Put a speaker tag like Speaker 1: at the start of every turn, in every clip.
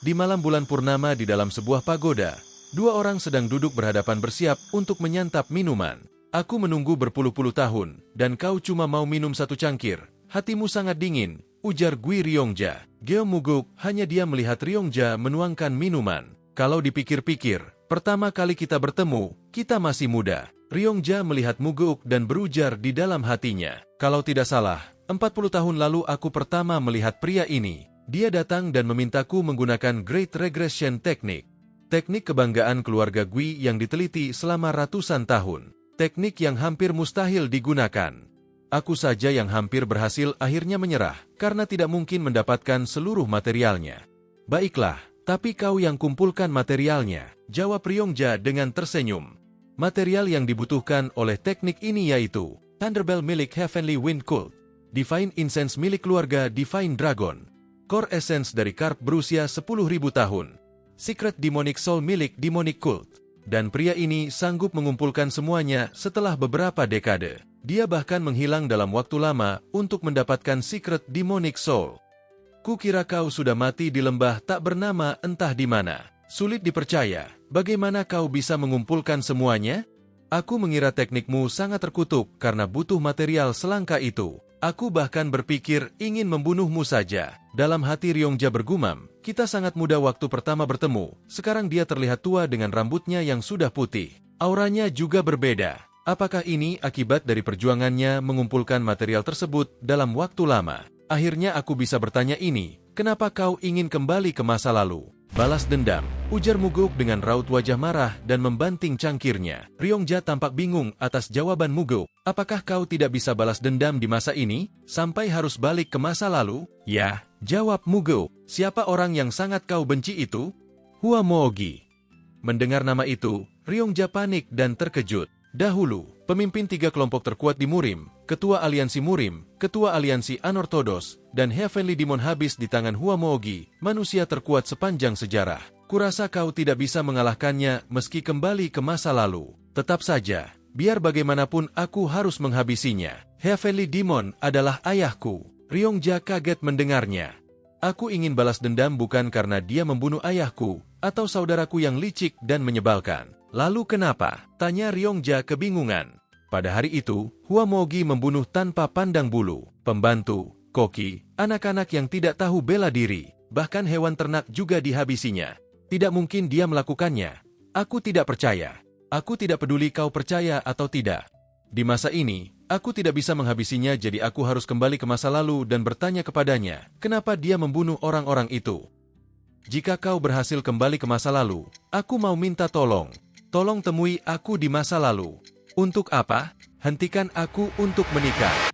Speaker 1: Di malam bulan purnama di dalam sebuah pagoda, dua orang sedang duduk berhadapan bersiap untuk menyantap minuman. Aku menunggu berpuluh-puluh tahun, dan kau cuma mau minum satu cangkir. Hatimu sangat dingin, ujar Gui Ryongja. Geo Muguk hanya dia melihat Ryongja menuangkan minuman. Kalau dipikir-pikir, pertama kali kita bertemu, kita masih muda. Ryongja melihat Muguk dan berujar di dalam hatinya. Kalau tidak salah, 40 tahun lalu aku pertama melihat pria ini. Dia datang dan memintaku menggunakan Great Regression Technique. Teknik kebanggaan keluarga Gui yang diteliti selama ratusan tahun. Teknik yang hampir mustahil digunakan. Aku saja yang hampir berhasil akhirnya menyerah, karena tidak mungkin mendapatkan seluruh materialnya. Baiklah, tapi kau yang kumpulkan materialnya, jawab Ryongja dengan tersenyum. Material yang dibutuhkan oleh teknik ini yaitu Thunderbell milik Heavenly Wind Cult, Divine Incense milik keluarga Divine Dragon, Core Essence dari Karp berusia 10.000 tahun, Secret Demonic Soul milik Demonic Cult, dan pria ini sanggup mengumpulkan semuanya setelah beberapa dekade. Dia bahkan menghilang dalam waktu lama untuk mendapatkan Secret Demonic Soul. Kukira kau sudah mati di lembah tak bernama entah di mana. Sulit dipercaya, bagaimana kau bisa mengumpulkan semuanya? Aku mengira teknikmu sangat terkutuk karena butuh material selangka itu. Aku bahkan berpikir ingin membunuhmu saja. Dalam hati Ryongja bergumam, kita sangat muda waktu pertama bertemu. Sekarang dia terlihat tua dengan rambutnya yang sudah putih. Auranya juga berbeda. Apakah ini akibat dari perjuangannya mengumpulkan material tersebut dalam waktu lama? Akhirnya aku bisa bertanya ini, kenapa kau ingin kembali ke masa lalu? Balas dendam, ujar Muguk dengan raut wajah marah dan membanting cangkirnya. Ryongja tampak bingung atas jawaban Muguk. Apakah kau tidak bisa balas dendam di masa ini, sampai harus balik ke masa lalu? Ya, jawab Muguk. Siapa orang yang sangat kau benci itu? Hua Moogi. Mendengar nama itu, Ryongja panik dan terkejut. Dahulu, pemimpin 3 kelompok terkuat di Murim, Ketua Aliansi Murim, Ketua Aliansi Anorthodos, dan Heavenly Demon habis di tangan Hua Moogi, manusia terkuat sepanjang sejarah. Kurasa kau tidak bisa mengalahkannya meski kembali ke masa lalu. Tetap saja, biar bagaimanapun aku harus menghabisinya. Heavenly Demon adalah ayahku. Ryongja kaget mendengarnya. Aku ingin balas dendam bukan karena dia membunuh ayahku, atau saudaraku yang licik dan menyebalkan. Lalu kenapa? Tanya Ryongja kebingungan. Pada hari itu, Hua Moogi membunuh tanpa pandang bulu, pembantu, koki, anak-anak yang tidak tahu bela diri, bahkan hewan ternak juga dihabisinya. Tidak mungkin dia melakukannya. Aku tidak percaya. Aku tidak peduli kau percaya atau tidak. Di masa ini, aku tidak bisa menghabisinya jadi aku harus kembali ke masa lalu dan bertanya kepadanya, kenapa dia membunuh orang-orang itu. Jika kau berhasil kembali ke masa lalu, aku mau minta tolong. Tolong temui aku di masa lalu. Untuk apa? Hentikan aku untuk menikah.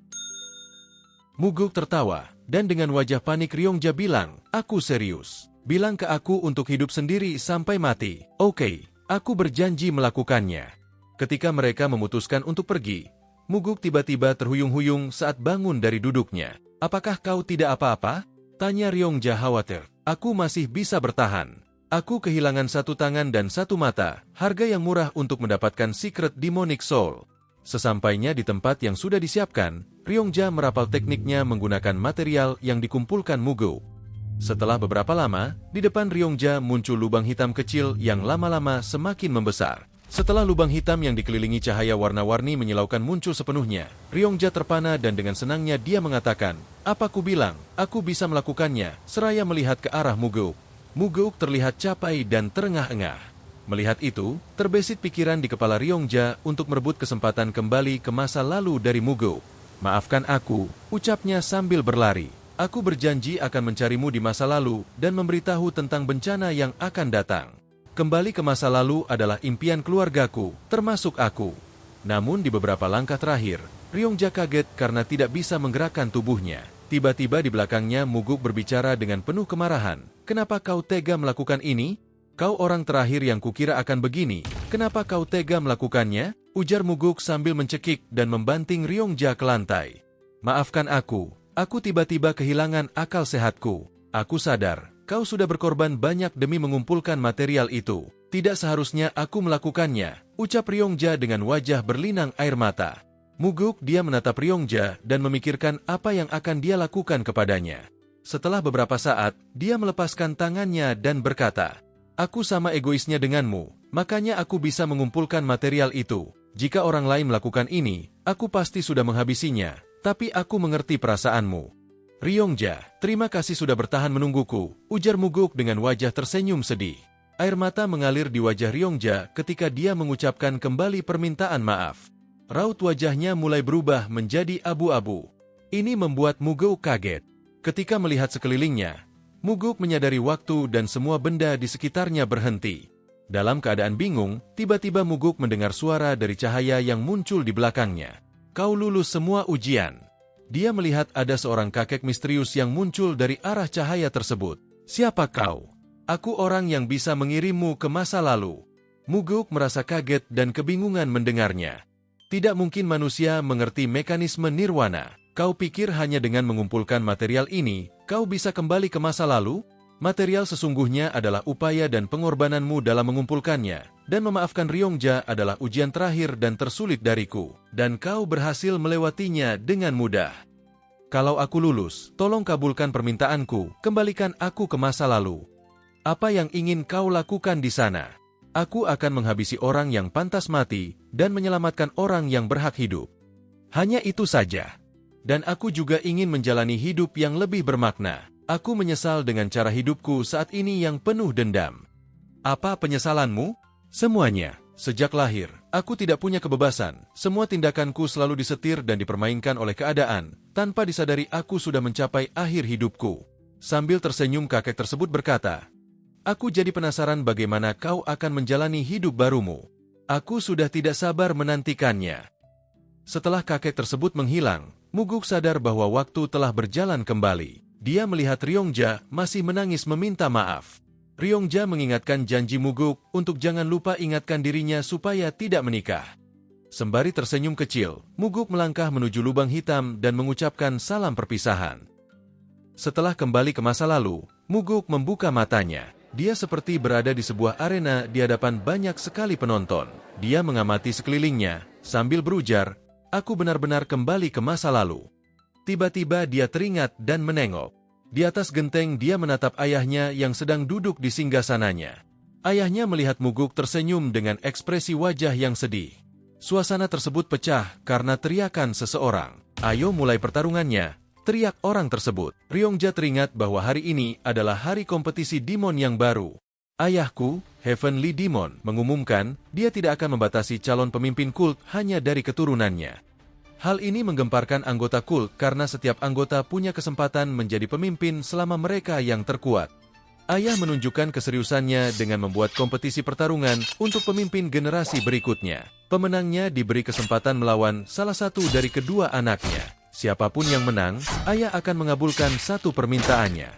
Speaker 1: Muguk tertawa, dan dengan wajah panik Ryongja bilang, aku serius. Bilang ke aku untuk hidup sendiri sampai mati. Oke, aku berjanji melakukannya. Ketika mereka memutuskan untuk pergi, Muguk tiba-tiba terhuyung-huyung saat bangun dari duduknya. Apakah kau tidak apa-apa? Tanya Ryongja khawatir. Aku masih bisa bertahan. Aku kehilangan satu tangan dan satu mata, harga yang murah untuk mendapatkan Secret Demonic Soul. Sesampainya di tempat yang sudah disiapkan, Ryongja merapal tekniknya menggunakan material yang dikumpulkan Muguk. Setelah beberapa lama, di depan Ryongja muncul lubang hitam kecil yang lama-lama semakin membesar. Setelah lubang hitam yang dikelilingi cahaya warna-warni menyilaukan muncul sepenuhnya, Ryongja terpana dan dengan senangnya dia mengatakan, apa ku bilang, aku bisa melakukannya, seraya melihat ke arah Muguk. Muguk terlihat capai dan terengah-engah. Melihat itu, terbesit pikiran di kepala Ryongja untuk merebut kesempatan kembali ke masa lalu dari Muguk. Maafkan aku, ucapnya sambil berlari. Aku berjanji akan mencarimu di masa lalu dan memberitahu tentang bencana yang akan datang. Kembali ke masa lalu adalah impian keluargaku, termasuk aku. Namun di beberapa langkah terakhir, Ryongja kaget karena tidak bisa menggerakkan tubuhnya. Tiba-tiba di belakangnya Muguk berbicara dengan penuh kemarahan. Kenapa kau tega melakukan ini? Kau orang terakhir yang kukira akan begini. Kenapa kau tega melakukannya? Ujar Muguk sambil mencekik dan membanting Ryongja ke lantai. Maafkan aku tiba-tiba kehilangan akal sehatku. Aku sadar, kau sudah berkorban banyak demi mengumpulkan material itu. Tidak seharusnya aku melakukannya, ucap Ryongja dengan wajah berlinang air mata. Muguk dia menatap Ryongja dan memikirkan apa yang akan dia lakukan kepadanya. Setelah beberapa saat, dia melepaskan tangannya dan berkata, "Aku sama egoisnya denganmu, makanya aku bisa mengumpulkan material itu. Jika orang lain melakukan ini, aku pasti sudah menghabisinya, tapi aku mengerti perasaanmu." "Ryongja, terima kasih sudah bertahan menungguku," ujar Muguk dengan wajah tersenyum sedih. Air mata mengalir di wajah Ryongja ketika dia mengucapkan kembali permintaan maaf. Raut wajahnya mulai berubah menjadi abu-abu. Ini membuat Muguk kaget. Ketika melihat sekelilingnya, Muguk menyadari waktu dan semua benda di sekitarnya berhenti. Dalam keadaan bingung, tiba-tiba Muguk mendengar suara dari cahaya yang muncul di belakangnya. "Kau lulus semua ujian." Dia melihat ada seorang kakek misterius yang muncul dari arah cahaya tersebut. "Siapa kau?" "Aku orang yang bisa mengirimmu ke masa lalu." Muguk merasa kaget dan kebingungan mendengarnya. Tidak mungkin manusia mengerti mekanisme nirwana. "Kau pikir hanya dengan mengumpulkan material ini, kau bisa kembali ke masa lalu? Material sesungguhnya adalah upaya dan pengorbananmu dalam mengumpulkannya, dan memaafkan Ryongja adalah ujian terakhir dan tersulit dariku, dan kau berhasil melewatinya dengan mudah. Kalau aku lulus, tolong kabulkan permintaanku, kembalikan aku ke masa lalu. Apa yang ingin kau lakukan di sana? Aku akan menghabisi orang yang pantas mati, dan menyelamatkan orang yang berhak hidup. Hanya itu saja. Dan aku juga ingin menjalani hidup yang lebih bermakna. Aku menyesal dengan cara hidupku saat ini yang penuh dendam." "Apa penyesalanmu?" "Semuanya. Sejak lahir, aku tidak punya kebebasan. Semua tindakanku selalu disetir dan dipermainkan oleh keadaan. Tanpa disadari aku sudah mencapai akhir hidupku." Sambil tersenyum kakek tersebut berkata, "Aku jadi penasaran bagaimana kau akan menjalani hidup barumu. Aku sudah tidak sabar menantikannya." Setelah kakek tersebut menghilang, Muguk sadar bahwa waktu telah berjalan kembali. Dia melihat Ryongja masih menangis meminta maaf. Ryongja mengingatkan janji Muguk untuk jangan lupa ingatkan dirinya supaya tidak menikah. Sembari tersenyum kecil, Muguk melangkah menuju lubang hitam dan mengucapkan salam perpisahan. Setelah kembali ke masa lalu, Muguk membuka matanya. Dia seperti berada di sebuah arena di hadapan banyak sekali penonton. Dia mengamati sekelilingnya sambil berujar, "Aku benar-benar kembali ke masa lalu." Tiba-tiba dia teringat dan menengok. Di atas genteng dia menatap ayahnya yang sedang duduk di singgasananya. Ayahnya melihat Muguk tersenyum dengan ekspresi wajah yang sedih. Suasana tersebut pecah karena teriakan seseorang. "Ayo mulai pertarungannya," teriak orang tersebut. Ryongja teringat bahwa hari ini adalah hari kompetisi Demon yang baru. Ayahku, Heavenly Demon, mengumumkan dia tidak akan membatasi calon pemimpin kult hanya dari keturunannya. Hal ini menggemparkan anggota kult karena setiap anggota punya kesempatan menjadi pemimpin selama mereka yang terkuat. Ayah menunjukkan keseriusannya dengan membuat kompetisi pertarungan untuk pemimpin generasi berikutnya. Pemenangnya diberi kesempatan melawan salah satu dari kedua anaknya. Siapapun yang menang, ayah akan mengabulkan satu permintaannya.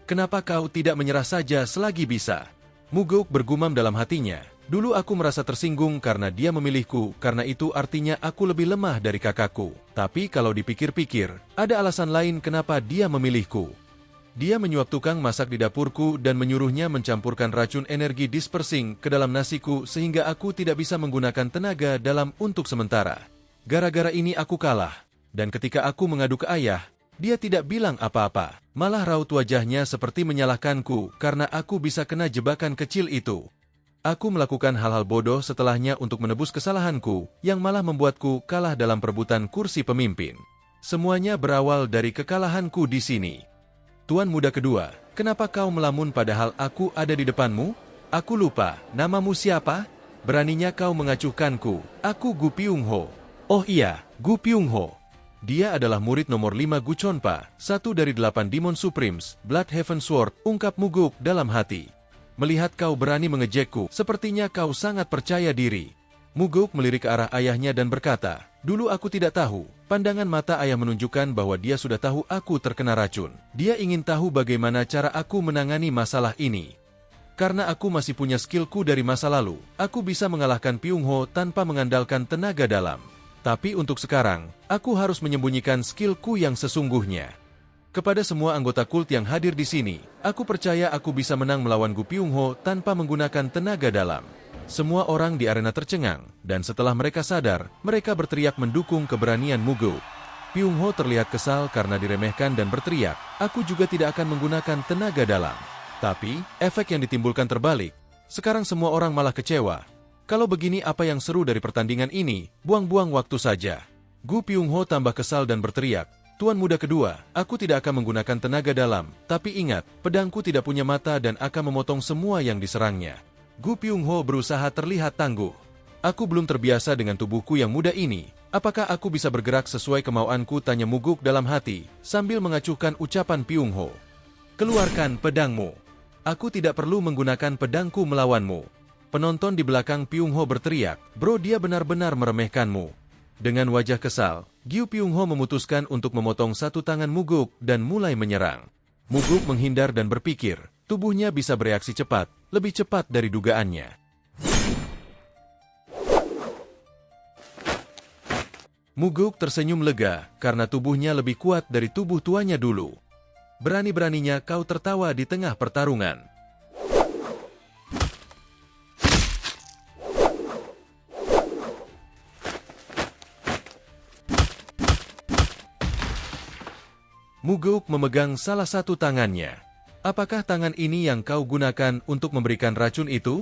Speaker 1: "Kenapa kau tidak menyerah saja selagi bisa?" Muguk bergumam dalam hatinya. "Dulu aku merasa tersinggung karena dia memilihku, karena itu artinya aku lebih lemah dari kakakku. Tapi kalau dipikir-pikir, ada alasan lain kenapa dia memilihku. Dia menyuap tukang masak di dapurku dan menyuruhnya mencampurkan racun energi dispersing ke dalam nasiku sehingga aku tidak bisa menggunakan tenaga dalam untuk sementara. Gara-gara ini aku kalah. Dan ketika aku mengadu ke ayah, dia tidak bilang apa-apa. Malah raut wajahnya seperti menyalahkanku karena aku bisa kena jebakan kecil itu. Aku melakukan hal-hal bodoh setelahnya untuk menebus kesalahanku, yang malah membuatku kalah dalam perebutan kursi pemimpin. Semuanya berawal dari kekalahanku di sini." "Tuan muda kedua, kenapa kau melamun padahal aku ada di depanmu? Aku lupa, namamu siapa? Beraninya kau mengacuhkanku. Aku Gu Pyung-ho." "Oh iya, Gu Pyung-ho. Dia adalah murid nomor 5 Gu Chonpa, satu dari 8 Demon Supremes, Blood Heaven Sword," ungkap Muguk dalam hati. "Melihat kau berani mengejekku, sepertinya kau sangat percaya diri." Muguk melirik ke arah ayahnya dan berkata, "Dulu aku tidak tahu." Pandangan mata ayah menunjukkan bahwa dia sudah tahu aku terkena racun. Dia ingin tahu bagaimana cara aku menangani masalah ini. Karena aku masih punya skillku dari masa lalu, aku bisa mengalahkan Pyung-ho tanpa mengandalkan tenaga dalam. Tapi untuk sekarang, aku harus menyembunyikan skillku yang sesungguhnya. Kepada semua anggota kult yang hadir di sini, aku percaya aku bisa menang melawan Gu Pyung-ho tanpa menggunakan tenaga dalam. Semua orang di arena tercengang, dan setelah mereka sadar, mereka berteriak mendukung keberanian Muguk. Pyung Ho terlihat kesal karena diremehkan dan berteriak, aku juga tidak akan menggunakan tenaga dalam. Tapi, efek yang ditimbulkan terbalik. Sekarang semua orang malah kecewa. Kalau begini apa yang seru dari pertandingan ini, buang-buang waktu saja. Gu Pyung Ho tambah kesal dan berteriak, Tuan muda kedua, aku tidak akan menggunakan tenaga dalam, tapi ingat, pedangku tidak punya mata dan akan memotong semua yang diserangnya. Gu Pyung Ho berusaha terlihat tangguh. Aku belum terbiasa dengan tubuhku yang muda ini. Apakah aku bisa bergerak sesuai kemauanku? Tanya Muguk dalam hati, sambil mengacuhkan ucapan Pyung Ho. Keluarkan pedangmu. Aku tidak perlu menggunakan pedangku melawanmu. Penonton di belakang Pyung Ho berteriak, bro dia benar-benar meremehkanmu. Dengan wajah kesal, Gyu Pyung Ho memutuskan untuk memotong satu tangan Muguk dan mulai menyerang. Muguk menghindar dan berpikir, tubuhnya bisa bereaksi cepat, lebih cepat dari dugaannya. Muguk tersenyum lega karena tubuhnya lebih kuat dari tubuh tuanya dulu. Berani-beraninya kau tertawa di tengah pertarungan. Muguk memegang salah satu tangannya. Apakah tangan ini yang kau gunakan untuk memberikan racun itu?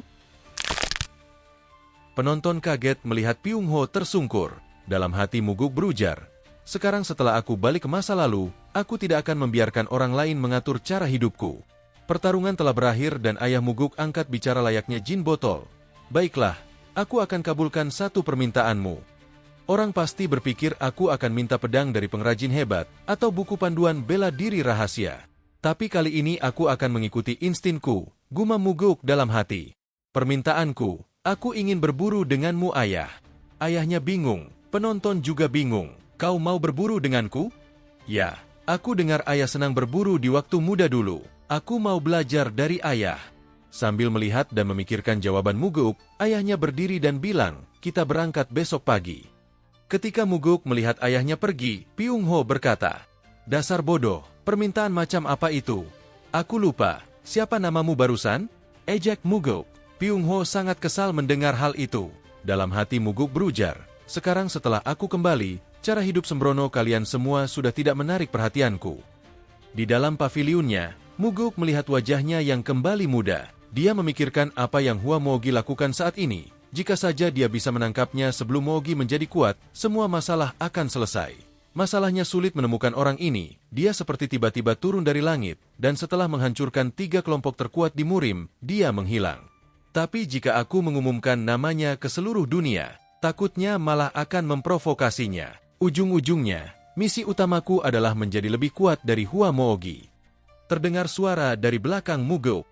Speaker 1: Penonton kaget melihat Pyung Ho tersungkur. Dalam hati Muguk berujar, sekarang setelah aku balik ke masa lalu, aku tidak akan membiarkan orang lain mengatur cara hidupku. Pertarungan telah berakhir dan ayah Muguk angkat bicara layaknya jin botol. Baiklah, aku akan kabulkan satu permintaanmu. Orang pasti berpikir aku akan minta pedang dari pengrajin hebat atau buku panduan bela diri rahasia. Tapi kali ini aku akan mengikuti instinku, gumam Muguk dalam hati. Permintaanku, aku ingin berburu denganmu ayah. Ayahnya bingung, penonton juga bingung. Kau mau berburu denganku? Ya, aku dengar ayah senang berburu di waktu muda dulu. Aku mau belajar dari ayah. Sambil melihat dan memikirkan jawaban Muguk, ayahnya berdiri dan bilang, kita berangkat besok pagi. Ketika Muguk melihat ayahnya pergi, Pyung Ho berkata, dasar bodoh, permintaan macam apa itu? Aku lupa, siapa namamu barusan? Ejek Muguk. Pyung Ho sangat kesal mendengar hal itu. Dalam hati Muguk berujar, sekarang setelah aku kembali, cara hidup sembrono kalian semua sudah tidak menarik perhatianku. Di dalam pavilionnya, Muguk melihat wajahnya yang kembali muda. Dia memikirkan apa yang Hua Mogi lakukan saat ini. Jika saja dia bisa menangkapnya sebelum Mogi menjadi kuat, semua masalah akan selesai. Masalahnya sulit menemukan orang ini. Dia seperti tiba-tiba turun dari langit, dan setelah menghancurkan 3 kelompok terkuat di Murim, dia menghilang. Tapi jika aku mengumumkan namanya ke seluruh dunia, takutnya malah akan memprovokasinya. Ujung-ujungnya, misi utamaku adalah menjadi lebih kuat dari Hua Mogi. Terdengar suara dari belakang Muguk.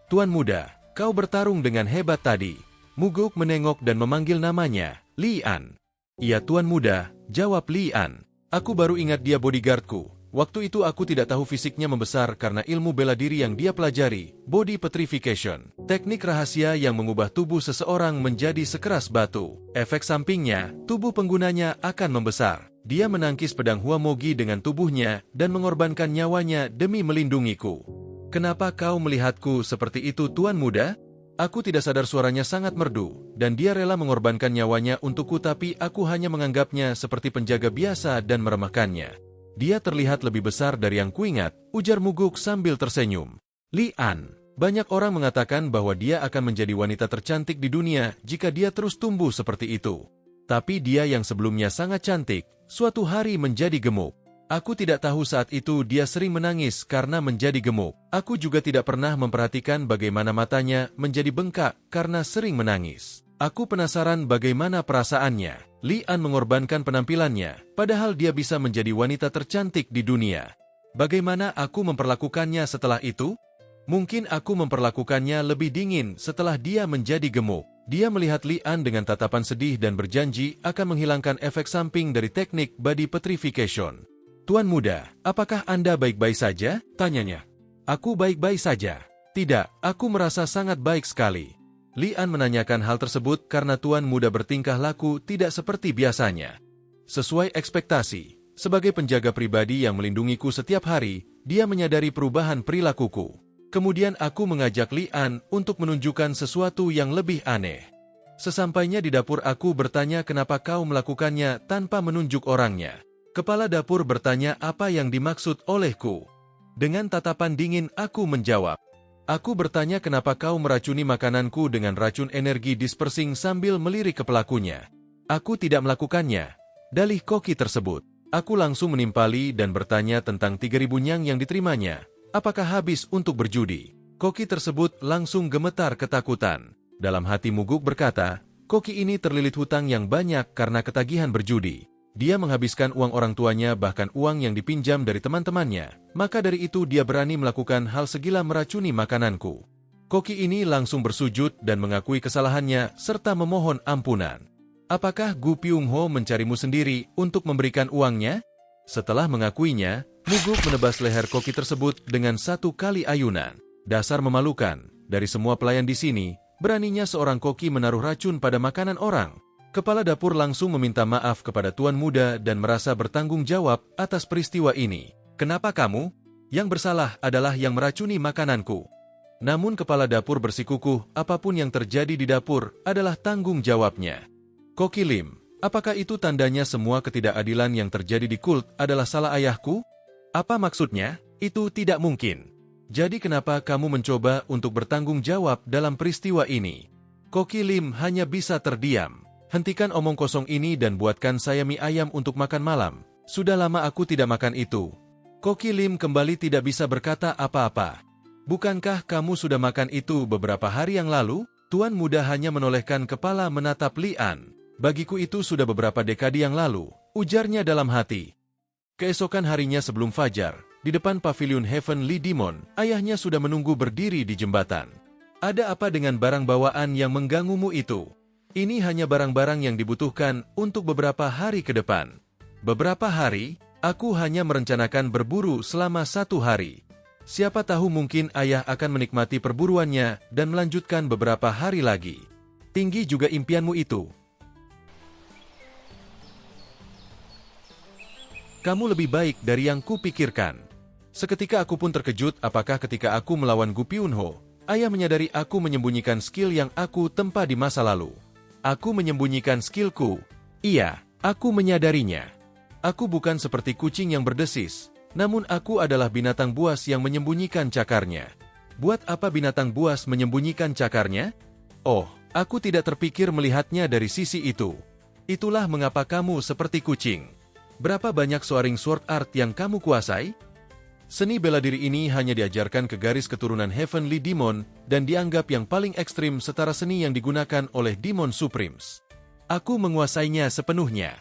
Speaker 1: Tuan muda, kau bertarung dengan hebat tadi. Muguk menengok dan memanggil namanya, Li An. Iya tuan muda, jawab Li An. Aku baru ingat dia bodyguardku. Waktu itu aku tidak tahu fisiknya membesar karena ilmu bela diri yang dia pelajari, body petrification. Teknik rahasia yang mengubah tubuh seseorang menjadi sekeras batu. Efek sampingnya, tubuh penggunanya akan membesar. Dia menangkis pedang Hua Mogi dengan tubuhnya dan mengorbankan nyawanya demi melindungiku. Kenapa kau melihatku seperti itu tuan muda? Aku tidak sadar suaranya sangat merdu, dan dia rela mengorbankan nyawanya untukku tapi aku hanya menganggapnya seperti penjaga biasa dan meremehkannya. Dia terlihat lebih besar dari yang kuingat, ujar Muguk sambil tersenyum. Li An, banyak orang mengatakan bahwa dia akan menjadi wanita tercantik di dunia jika dia terus tumbuh seperti itu. Tapi dia yang sebelumnya sangat cantik, suatu hari menjadi gemuk. Aku tidak tahu saat itu dia sering menangis karena menjadi gemuk. Aku juga tidak pernah memperhatikan bagaimana matanya menjadi bengkak karena sering menangis. Aku penasaran bagaimana perasaannya. Li An mengorbankan penampilannya, padahal dia bisa menjadi wanita tercantik di dunia. Bagaimana aku memperlakukannya setelah itu? Mungkin aku memperlakukannya lebih dingin setelah dia menjadi gemuk. Dia melihat Li An dengan tatapan sedih dan berjanji akan menghilangkan efek samping dari teknik body petrification. Tuan muda, apakah Anda baik-baik saja? Tanyanya. Aku baik-baik saja. Tidak, aku merasa sangat baik sekali. Li An menanyakan hal tersebut karena tuan muda bertingkah laku tidak seperti biasanya. Sesuai ekspektasi, sebagai penjaga pribadi yang melindungiku setiap hari, dia menyadari perubahan perilakuku. Kemudian aku mengajak Li An untuk menunjukkan sesuatu yang lebih aneh. Sesampainya di dapur aku bertanya kenapa kau melakukannya tanpa menunjuk orangnya. Kepala dapur bertanya apa yang dimaksud olehku. Dengan tatapan dingin aku menjawab. Aku bertanya kenapa kau meracuni makananku dengan racun energi dispersing sambil melirik ke pelakunya. Aku tidak melakukannya. Dalih koki tersebut. Aku langsung menimpali dan bertanya tentang 3.000 nyang yang diterimanya. Apakah habis untuk berjudi? Koki tersebut langsung gemetar ketakutan. Dalam hati Muguk berkata, koki ini terlilit hutang yang banyak karena ketagihan berjudi. Dia menghabiskan uang orang tuanya bahkan uang yang dipinjam dari teman-temannya. Maka dari itu dia berani melakukan hal segila meracuni makananku. Koki ini langsung bersujud dan mengakui kesalahannya serta memohon ampunan. Apakah Gu Pyung-ho mencarimu sendiri untuk memberikan uangnya? Setelah mengakuinya, Muguk menebas leher koki tersebut dengan 1 kali ayunan. Dasar memalukan, dari semua pelayan di sini, beraninya seorang koki menaruh racun pada makanan orang. Kepala dapur langsung meminta maaf kepada tuan muda dan merasa bertanggung jawab atas peristiwa ini. Kenapa kamu? Yang bersalah adalah yang meracuni makananku. Namun kepala dapur bersikukuh, apapun yang terjadi di dapur adalah tanggung jawabnya. Koki Lim, apakah itu tandanya semua ketidakadilan yang terjadi di kult adalah salah ayahku? Apa maksudnya? Itu tidak mungkin. Jadi kenapa kamu mencoba untuk bertanggung jawab dalam peristiwa ini? Koki Lim hanya bisa terdiam. Hentikan omong kosong ini dan buatkan saya mie ayam untuk makan malam. Sudah lama aku tidak makan itu. Koki Lim kembali tidak bisa berkata apa-apa. Bukankah kamu sudah makan itu beberapa hari yang lalu? Tuan muda hanya menolehkan kepala menatap Li An. Bagiku itu sudah beberapa dekade yang lalu, ujarnya dalam hati. Keesokan harinya sebelum fajar, di depan pavilion Heavenly Demon, ayahnya sudah menunggu berdiri di jembatan. Ada apa dengan barang bawaan yang mengganggumu itu? Ini hanya barang-barang yang dibutuhkan untuk beberapa hari ke depan. Beberapa hari, aku hanya merencanakan berburu selama 1 hari. Siapa tahu mungkin ayah akan menikmati perburuannya dan melanjutkan beberapa hari lagi. Tinggi juga impianmu itu. Kamu lebih baik dari yang kupikirkan. Seketika aku pun terkejut apakah ketika aku melawan Gu Pyun-ho, ayah menyadari aku menyembunyikan skill yang aku tempa di masa lalu. Aku menyembunyikan skillku. Iya, aku menyadarinya. Aku bukan seperti kucing yang berdesis, namun aku adalah binatang buas yang menyembunyikan cakarnya. Buat apa binatang buas menyembunyikan cakarnya? Oh, aku tidak terpikir melihatnya dari sisi itu. Itulah mengapa kamu seperti kucing. Berapa banyak soaring sword art yang kamu kuasai? Seni bela diri ini hanya diajarkan ke garis keturunan Heavenly Demon dan dianggap yang paling ekstrim setara seni yang digunakan oleh Demon Supremes. Aku menguasainya sepenuhnya.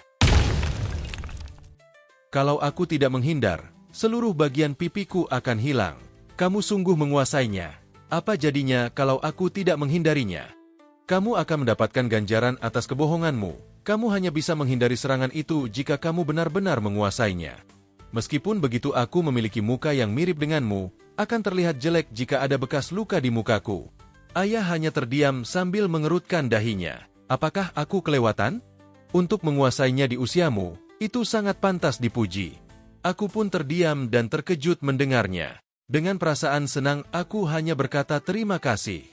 Speaker 1: Kalau aku tidak menghindar, seluruh bagian pipiku akan hilang. Kamu sungguh menguasainya. Apa jadinya kalau aku tidak menghindarinya? Kamu akan mendapatkan ganjaran atas kebohonganmu. Kamu hanya bisa menghindari serangan itu jika kamu benar-benar menguasainya. Meskipun begitu aku memiliki muka yang mirip denganmu, akan terlihat jelek jika ada bekas luka di mukaku. Ayah hanya terdiam sambil mengerutkan dahinya. Apakah aku kelewatan? Untuk menguasainya di usiamu, itu sangat pantas dipuji. Aku pun terdiam dan terkejut mendengarnya. Dengan perasaan senang, aku hanya berkata terima kasih.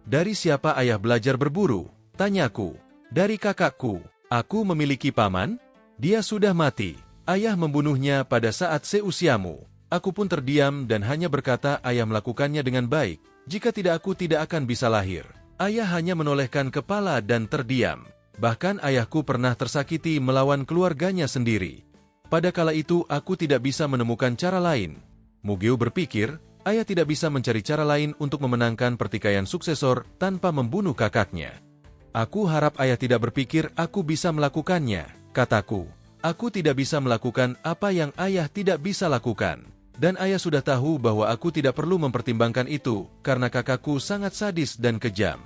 Speaker 1: Dari siapa ayah belajar berburu? Tanyaku. Dari kakakku. Aku memiliki paman? Dia sudah mati. Ayah membunuhnya pada saat seusiamu. Aku pun terdiam dan hanya berkata ayah melakukannya dengan baik. Jika tidak aku tidak akan bisa lahir. Ayah hanya menolehkan kepala dan terdiam. Bahkan ayahku pernah tersakiti melawan keluarganya sendiri. Pada kala itu aku tidak bisa menemukan cara lain. Mugeo berpikir, ayah tidak bisa mencari cara lain untuk memenangkan pertikaian suksesor tanpa membunuh kakaknya. Aku harap ayah tidak berpikir aku bisa melakukannya, kataku. Aku tidak bisa melakukan apa yang ayah tidak bisa lakukan. Dan ayah sudah tahu bahwa aku tidak perlu mempertimbangkan itu, karena kakakku sangat sadis dan kejam.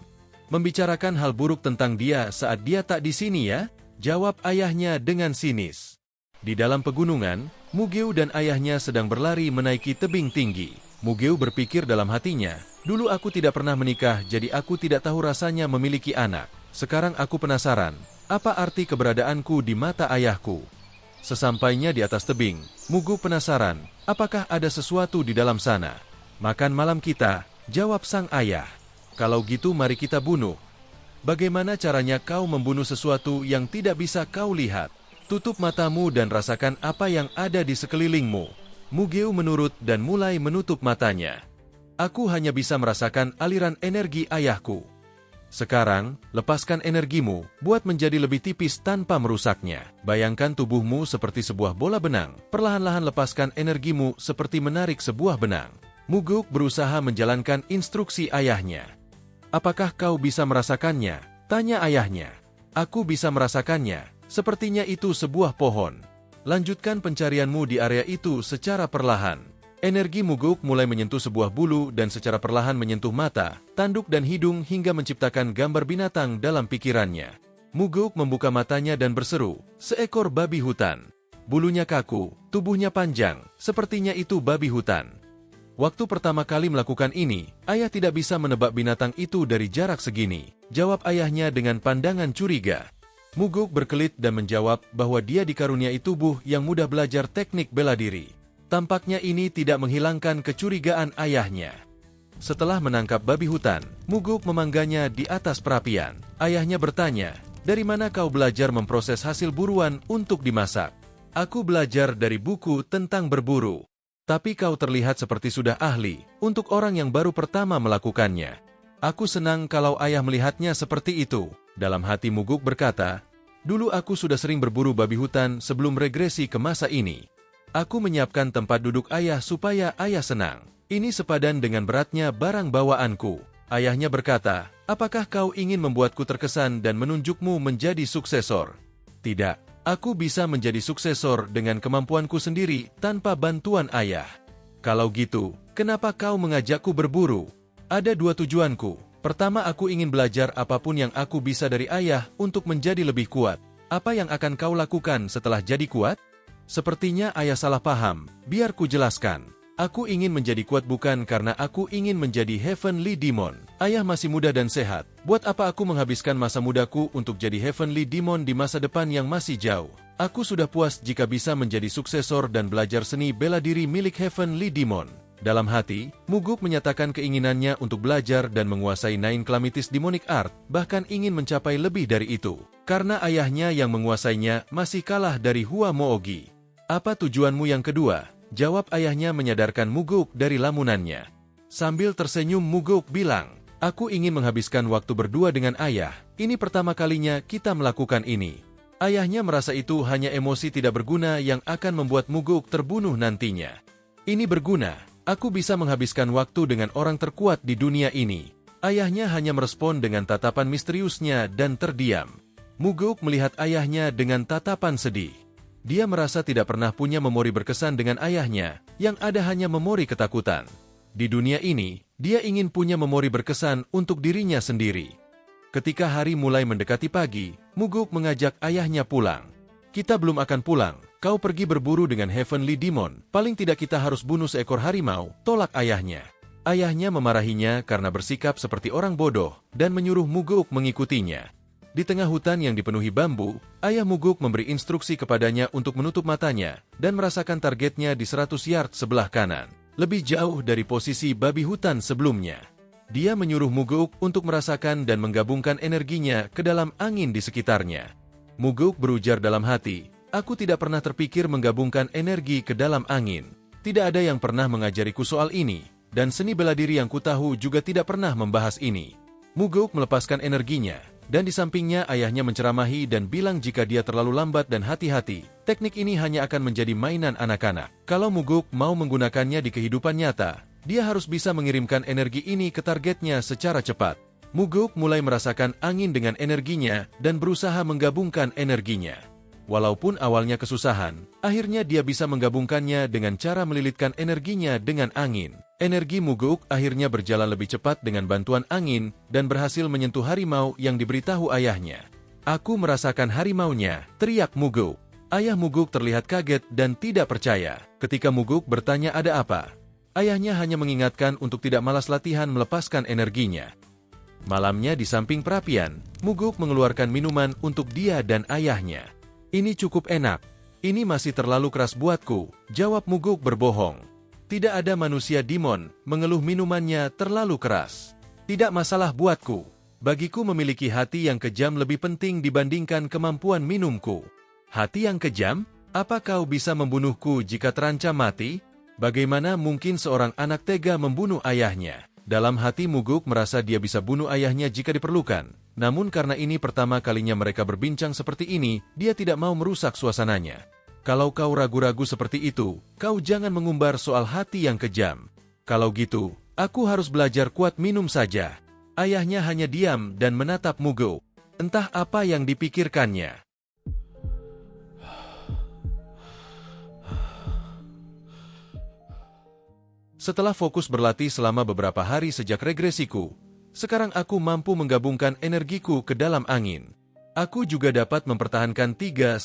Speaker 1: Membicarakan hal buruk tentang dia saat dia tak di sini ya? Jawab ayahnya dengan sinis. Di dalam pegunungan, Mugeo dan ayahnya sedang berlari menaiki tebing tinggi. Mugeo berpikir dalam hatinya, dulu aku tidak pernah menikah jadi aku tidak tahu rasanya memiliki anak. Sekarang aku penasaran, apa arti keberadaanku di mata ayahku? Sesampainya di atas tebing, Mugeo penasaran, apakah ada sesuatu di dalam sana? Makan malam kita, jawab sang ayah. Kalau gitu mari kita bunuh. Bagaimana caranya kau membunuh sesuatu yang tidak bisa kau lihat? Tutup matamu dan rasakan apa yang ada di sekelilingmu. Mugeo menurut dan mulai menutup matanya. Aku hanya bisa merasakan aliran energi ayahku. Sekarang, lepaskan energimu, buat menjadi lebih tipis tanpa merusaknya. Bayangkan tubuhmu seperti sebuah bola benang. Perlahan-lahan lepaskan energimu seperti menarik sebuah benang. Mugeo berusaha menjalankan instruksi ayahnya. Apakah kau bisa merasakannya? Tanya ayahnya. Aku bisa merasakannya. Sepertinya itu sebuah pohon. Lanjutkan pencarianmu di area itu secara perlahan. Energi Mugeo mulai menyentuh sebuah bulu dan secara perlahan menyentuh mata, tanduk dan hidung hingga menciptakan gambar binatang dalam pikirannya. Mugeo membuka matanya dan berseru, seekor babi hutan. Bulunya kaku, tubuhnya panjang, sepertinya itu babi hutan. Waktu pertama kali melakukan ini, ayah tidak bisa menebak binatang itu dari jarak segini. Jawab ayahnya dengan pandangan curiga. Mugeo berkelit dan menjawab bahwa dia dikaruniai tubuh yang mudah belajar teknik bela diri. Tampaknya ini tidak menghilangkan kecurigaan ayahnya. Setelah menangkap babi hutan, Mugeo memangganya di atas perapian. Ayahnya bertanya, dari mana kau belajar memproses hasil buruan untuk dimasak? Aku belajar dari buku tentang berburu. Tapi kau terlihat seperti sudah ahli, untuk orang yang baru pertama melakukannya. Aku senang kalau ayah melihatnya seperti itu. Dalam hati Mugeo berkata, dulu aku sudah sering berburu babi hutan sebelum regresi ke masa ini. Aku menyiapkan tempat duduk ayah supaya ayah senang. Ini sepadan dengan beratnya barang bawaanku. Ayahnya berkata, apakah kau ingin membuatku terkesan dan menunjukmu menjadi suksesor? Tidak, aku bisa menjadi suksesor dengan kemampuanku sendiri tanpa bantuan ayah. Kalau gitu, kenapa kau mengajakku berburu? Ada dua tujuanku. Pertama, aku ingin belajar apapun yang aku bisa dari ayah untuk menjadi lebih kuat. Apa yang akan kau lakukan setelah jadi kuat? Sepertinya ayah salah paham, biar ku jelaskan. Aku ingin menjadi kuat bukan karena aku ingin menjadi Heavenly Demon. Ayah masih muda dan sehat. Buat apa aku menghabiskan masa mudaku untuk jadi Heavenly Demon di masa depan yang masih jauh? Aku sudah puas jika bisa menjadi suksesor dan belajar seni bela diri milik Heavenly Demon. Dalam hati, Mugeo menyatakan keinginannya untuk belajar dan menguasai Nine Calamities Demonic Art, bahkan ingin mencapai lebih dari itu. Karena ayahnya yang menguasainya masih kalah dari Hua Moogi. Apa tujuanmu yang kedua? Jawab ayahnya menyadarkan Mugeo dari lamunannya. Sambil tersenyum Mugeo bilang, aku ingin menghabiskan waktu berdua dengan ayah. Ini pertama kalinya kita melakukan ini. Ayahnya merasa itu hanya emosi tidak berguna yang akan membuat Mugeo terbunuh nantinya. Ini berguna. Aku bisa menghabiskan waktu dengan orang terkuat di dunia ini. Ayahnya hanya merespon dengan tatapan misteriusnya dan terdiam. Mugeo melihat ayahnya dengan tatapan sedih. Dia merasa tidak pernah punya memori berkesan dengan ayahnya, yang ada hanya memori ketakutan. Di dunia ini, dia ingin punya memori berkesan untuk dirinya sendiri. Ketika hari mulai mendekati pagi, Mugeo mengajak ayahnya pulang. Kita belum akan pulang, kau pergi berburu dengan Heavenly Demon, paling tidak kita harus bunuh seekor harimau, tolak ayahnya. Ayahnya memarahinya karena bersikap seperti orang bodoh, dan menyuruh Mugeo mengikutinya. Di tengah hutan yang dipenuhi bambu, ayah Mugeo memberi instruksi kepadanya untuk menutup matanya dan merasakan targetnya di 100 yard sebelah kanan, lebih jauh dari posisi babi hutan sebelumnya. Dia menyuruh Mugeo untuk merasakan dan menggabungkan energinya ke dalam angin di sekitarnya. Mugeo berujar dalam hati, aku tidak pernah terpikir menggabungkan energi ke dalam angin. Tidak ada yang pernah mengajariku soal ini, dan seni bela diri yang kutahu juga tidak pernah membahas ini. Mugeo melepaskan energinya. Dan di sampingnya ayahnya menceramahi dan bilang jika dia terlalu lambat dan hati-hati, teknik ini hanya akan menjadi mainan anak-anak. Kalau Mugeo mau menggunakannya di kehidupan nyata, dia harus bisa mengirimkan energi ini ke targetnya secara cepat. Mugeo mulai merasakan angin dengan energinya dan berusaha menggabungkan energinya. Walaupun awalnya kesusahan, akhirnya dia bisa menggabungkannya dengan cara melilitkan energinya dengan angin. Energi Mugeo akhirnya berjalan lebih cepat dengan bantuan angin dan berhasil menyentuh harimau yang diberitahu ayahnya. Aku merasakan harimaunya, teriak Mugeo. Ayah Mugeo terlihat kaget dan tidak percaya. Ketika Mugeo bertanya ada apa, ayahnya hanya mengingatkan untuk tidak malas latihan melepaskan energinya. Malamnya di samping perapian, Mugeo mengeluarkan minuman untuk dia dan ayahnya. Ini cukup enak. Ini masih terlalu keras buatku, jawab Mugeo berbohong. Tidak ada manusia demon, mengeluh minumannya terlalu keras. Tidak masalah buatku. Bagiku memiliki hati yang kejam lebih penting dibandingkan kemampuan minumku. Hati yang kejam? Apa kau bisa membunuhku jika terancam mati? Bagaimana mungkin seorang anak tega membunuh ayahnya? Dalam hati Muguk merasa dia bisa bunuh ayahnya jika diperlukan. Namun karena ini pertama kalinya mereka berbincang seperti ini, dia tidak mau merusak suasananya. Kalau kau ragu-ragu seperti itu, kau jangan mengumbar soal hati yang kejam. Kalau gitu, aku harus belajar kuat minum saja. Ayahnya hanya diam dan menatap Muguk. Entah apa yang dipikirkannya. Setelah fokus berlatih selama beberapa hari sejak regresiku, sekarang aku mampu menggabungkan energiku ke dalam angin. Aku juga dapat mempertahankan 3-4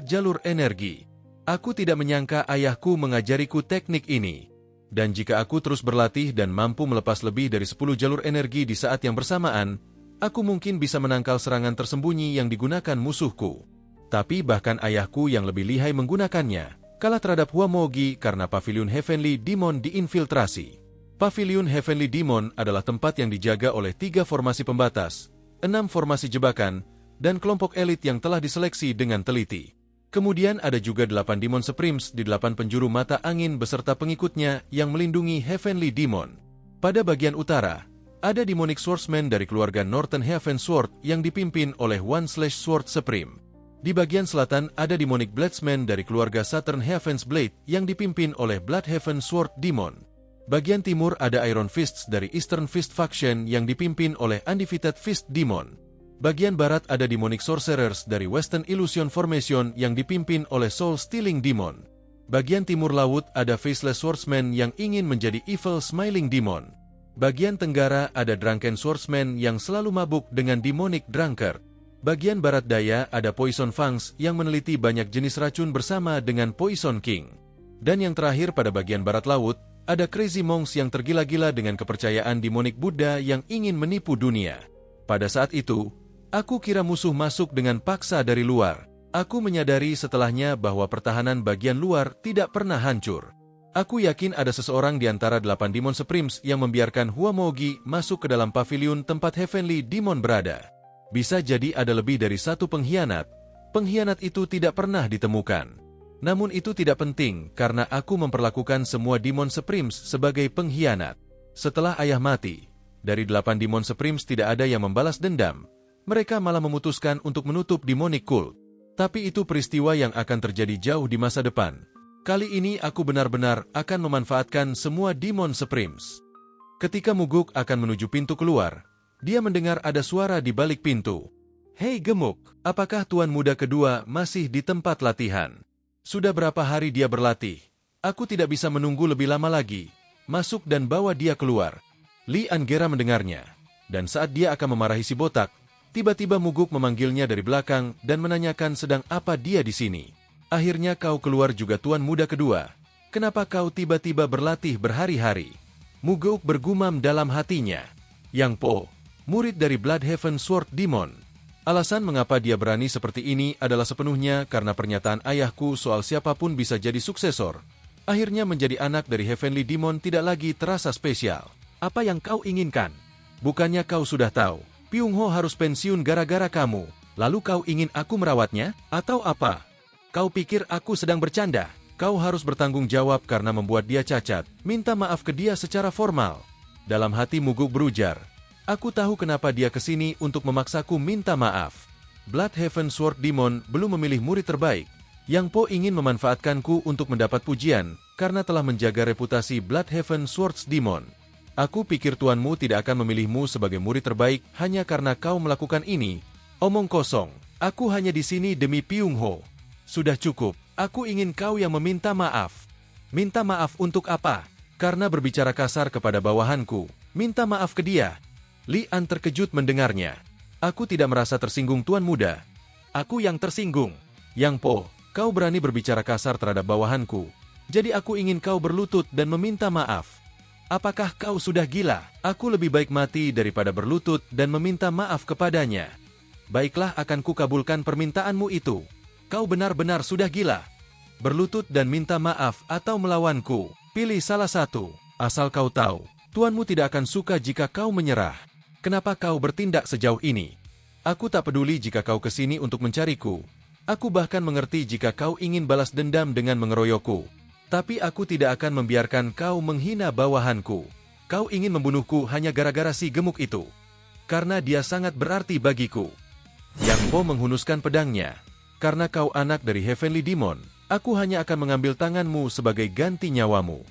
Speaker 1: jalur energi. Aku tidak menyangka ayahku mengajariku teknik ini. Dan jika aku terus berlatih dan mampu melepas lebih dari 10 jalur energi di saat yang bersamaan, aku mungkin bisa menangkal serangan tersembunyi yang digunakan musuhku. Tapi bahkan ayahku yang lebih lihai menggunakannya, kalah terhadap Huamogi karena Pavilion Heavenly Demon diinfiltrasi. Pavilion Heavenly Demon adalah tempat yang dijaga oleh 3 formasi pembatas, 6 formasi jebakan, dan kelompok elit yang telah diseleksi dengan teliti. Kemudian ada juga 8 Demon Supremes di 8 penjuru mata angin beserta pengikutnya yang melindungi Heavenly Demon. Pada bagian utara, ada Demonic Swordsman dari keluarga Northern Heaven Sword yang dipimpin oleh One Slash Sword Supreme. Di bagian selatan ada Demonic Bladesman dari keluarga Saturn Heaven's Blade yang dipimpin oleh Bloodhaven Sword Demon. Bagian timur ada Iron Fists dari Eastern Fist Faction yang dipimpin oleh Undefeated Fist Demon. Bagian barat ada Demonic Sorcerers dari Western Illusion Formation yang dipimpin oleh Soul Stealing Demon. Bagian timur laut ada Faceless Swordsman yang ingin menjadi Evil Smiling Demon. Bagian tenggara ada Drunken Swordsman yang selalu mabuk dengan Demonic Drunkard. Bagian barat daya ada Poison Fangs yang meneliti banyak jenis racun bersama dengan Poison King. Dan yang terakhir pada bagian barat laut, ada Crazy Monks yang tergila-gila dengan kepercayaan Demonic Buddha yang ingin menipu dunia. Pada saat itu, aku kira musuh masuk dengan paksa dari luar. Aku menyadari setelahnya bahwa pertahanan bagian luar tidak pernah hancur. Aku yakin ada seseorang di antara 8 Demon Supremes yang membiarkan Huamogi masuk ke dalam pavilion tempat Heavenly Demon berada. Bisa jadi ada lebih dari satu pengkhianat. Pengkhianat itu tidak pernah ditemukan. Namun itu tidak penting karena aku memperlakukan semua Demon Supremes sebagai pengkhianat. Setelah ayah mati, dari 8 Demon Supremes tidak ada yang membalas dendam. Mereka malah memutuskan untuk menutup Demonic Cult. Tapi itu peristiwa yang akan terjadi jauh di masa depan. Kali ini aku benar-benar akan memanfaatkan semua Demon Supremes. Ketika Muguk akan menuju pintu keluar, dia mendengar ada suara di balik pintu. "Hei Gemuk, apakah tuan muda kedua masih di tempat latihan? Sudah berapa hari dia berlatih? Aku tidak bisa menunggu lebih lama lagi. Masuk dan bawa dia keluar." Li Angera mendengarnya. Dan saat dia akan memarahi si botak, tiba-tiba Muguk memanggilnya dari belakang dan menanyakan sedang apa dia di sini. "Akhirnya kau keluar juga tuan muda kedua. Kenapa kau tiba-tiba berlatih berhari-hari?" Muguk bergumam dalam hatinya. "Yang Po, murid dari Bloodhaven Sword Demon. Alasan mengapa dia berani seperti ini adalah sepenuhnya karena pernyataan ayahku soal siapapun bisa jadi suksesor. Akhirnya menjadi anak dari Heavenly Demon tidak lagi terasa spesial. Apa yang kau inginkan? Bukannya kau sudah tahu Pyung Ho harus pensiun gara-gara kamu, lalu kau ingin aku merawatnya? Atau apa? Kau pikir aku sedang bercanda? Kau harus bertanggung jawab karena membuat dia cacat. Minta maaf ke dia secara formal." Dalam hati Muguk berujar, "Aku tahu kenapa dia kesini untuk memaksaku minta maaf. Bloodhaven Sword Demon belum memilih murid terbaik. Yang Po ingin memanfaatkanku untuk mendapat pujian karena telah menjaga reputasi Bloodhaven Swords Demon. Aku pikir tuanmu tidak akan memilihmu sebagai murid terbaik hanya karena kau melakukan ini. Omong kosong, aku hanya di sini demi Pyung Ho. Sudah cukup, aku ingin kau yang meminta maaf." "Minta maaf untuk apa? Karena berbicara kasar kepada bawahanku. Minta maaf ke dia?" Li An terkejut mendengarnya. "Aku tidak merasa tersinggung tuan muda." "Aku yang tersinggung. Yang Po, kau berani berbicara kasar terhadap bawahanku. Jadi aku ingin kau berlutut dan meminta maaf. Apakah kau sudah gila? Aku lebih baik mati daripada berlutut dan meminta maaf kepadanya." "Baiklah, akan kukabulkan permintaanmu itu. Kau benar-benar sudah gila. Berlutut dan minta maaf atau melawanku. Pilih salah satu. Asal kau tahu, tuanmu tidak akan suka jika kau menyerah. Kenapa kau bertindak sejauh ini? Aku tak peduli jika kau kesini untuk mencariku. Aku bahkan mengerti jika kau ingin balas dendam dengan mengeroyokku. Tapi aku tidak akan membiarkan kau menghina bawahanku. Kau ingin membunuhku hanya gara-gara si gemuk itu. Karena dia sangat berarti bagiku. Yang Po menghunuskan pedangnya. Karena kau anak dari Heavenly Demon, aku hanya akan mengambil tanganmu sebagai ganti nyawamu.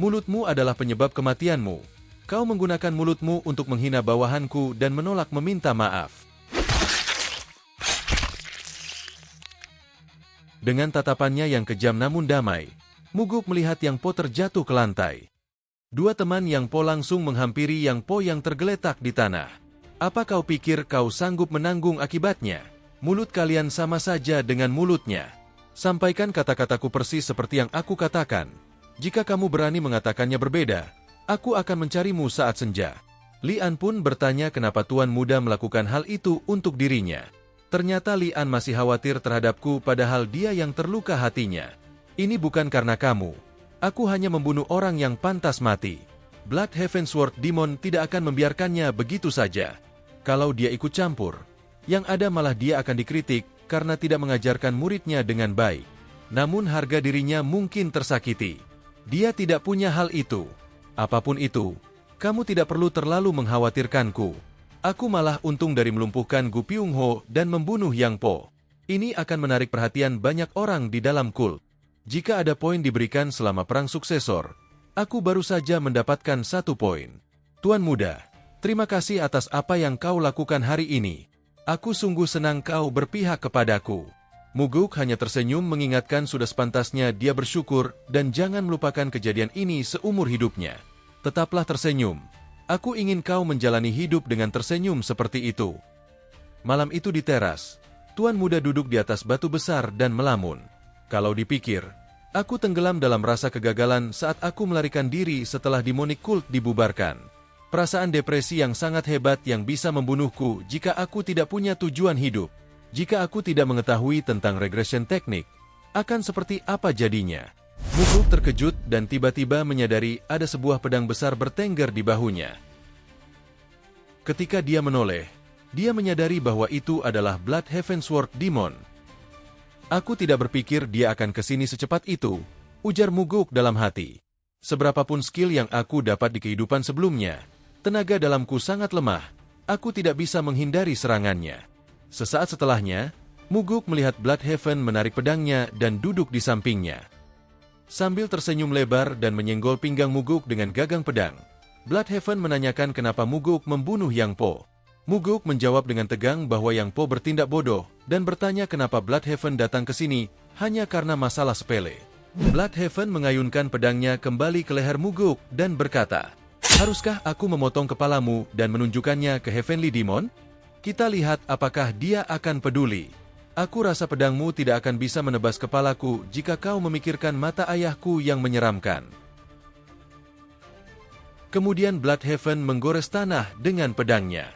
Speaker 1: Mulutmu adalah penyebab kematianmu. Kau menggunakan mulutmu untuk menghina bawahanku dan menolak meminta maaf. Dengan tatapannya yang kejam namun damai, Muguk melihat Yang Po terjatuh ke lantai. Dua teman Yang Po langsung menghampiri Yang Po yang tergeletak di tanah. Apa kau pikir kau sanggup menanggung akibatnya? Mulut kalian sama saja dengan mulutnya. Sampaikan kata-kataku persis seperti yang aku katakan. Jika kamu berani mengatakannya berbeda, aku akan mencarimu saat senja. Li An pun bertanya kenapa Tuan Muda melakukan hal itu untuk dirinya. Ternyata Li An masih khawatir terhadapku padahal dia yang terluka hatinya. Ini bukan karena kamu. Aku hanya membunuh orang yang pantas mati. Blood Heavensward Demon tidak akan membiarkannya begitu saja. Kalau dia ikut campur, yang ada malah dia akan dikritik karena tidak mengajarkan muridnya dengan baik. Namun harga dirinya mungkin tersakiti. Dia tidak punya hal itu. Apapun itu, kamu tidak perlu terlalu mengkhawatirkanku. Aku malah untung dari melumpuhkan Gu Pyung-ho dan membunuh Yang Po. Ini akan menarik perhatian banyak orang di dalam kult. Jika ada poin diberikan selama perang suksesor, aku baru saja mendapatkan 1 poin. Tuan Muda, terima kasih atas apa yang kau lakukan hari ini. Aku sungguh senang kau berpihak kepadaku. Muguk hanya tersenyum mengingatkan sudah sepantasnya dia bersyukur dan jangan melupakan kejadian ini seumur hidupnya. Tetaplah tersenyum. Aku ingin kau menjalani hidup dengan tersenyum seperti itu. Malam itu di teras, Tuan Muda duduk di atas batu besar dan melamun. Kalau dipikir, aku tenggelam dalam rasa kegagalan saat aku melarikan diri setelah Demonic Cult dibubarkan. Perasaan depresi yang sangat hebat yang bisa membunuhku jika aku tidak punya tujuan hidup. Jika aku tidak mengetahui tentang regression teknik, akan seperti apa jadinya? Muguk terkejut dan tiba-tiba menyadari ada sebuah pedang besar bertengger di bahunya. Ketika dia menoleh, dia menyadari bahwa itu adalah Blood Heavensward Demon. Aku tidak berpikir dia akan ke sini secepat itu, ujar Muguk dalam hati. Seberapapun skill yang aku dapat di kehidupan sebelumnya, tenaga dalamku sangat lemah, aku tidak bisa menghindari serangannya. Sesaat setelahnya, Muguk melihat Bloodhaven menarik pedangnya dan duduk di sampingnya. Sambil tersenyum lebar dan menyenggol pinggang Muguk dengan gagang pedang, Bloodhaven menanyakan kenapa Muguk membunuh Yang Po. Muguk menjawab dengan tegang bahwa Yang Po bertindak bodoh dan bertanya kenapa Bloodhaven datang ke sini hanya karena masalah sepele. Bloodhaven mengayunkan pedangnya kembali ke leher Muguk dan berkata, "Haruskah aku memotong kepalamu dan menunjukkannya ke Heavenly Demon? Kita lihat apakah dia akan peduli. Aku rasa pedangmu tidak akan bisa menebas kepalaku jika kau memikirkan mata ayahku yang menyeramkan." Kemudian Bloodhaven menggores tanah dengan pedangnya.